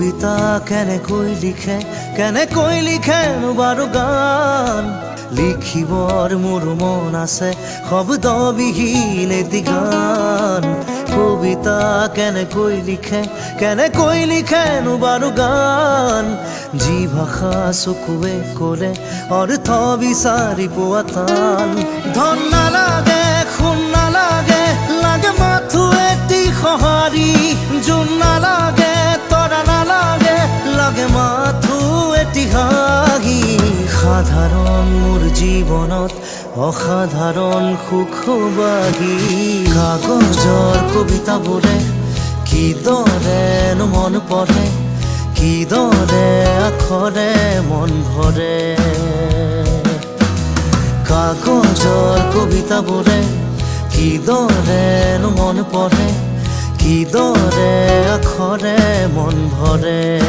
কবিতা কেনেকৈ লিখেনো বাৰু গান লিখিবৰ মোৰ মন আছে শব্দবিহীন এটি গান কবিতা কেনেকৈ লিখেনো বাৰু গান যি ভাষা চকুৱে ক'লে অৰ্থ বিচাৰি পোৱা টান ধন নালাগে সোণ নালাগে লাগে মাথো এটি সঁহাৰি জোন নালাগে তৰা নালাগে লাগে মাথো এটি হাঁহি সাধাৰণ মোৰ জীৱনত অসাধাৰণ সুখবাহী কাগজৰ কবিতাবোৰে কিদৰেনো মন পঢ়ে কিদৰে আখৰে মন ভৰে কাগজৰ কবিতাবোৰে কিদৰেনো মন পঢ়ে কিদৰে আখৰে মন ভৰে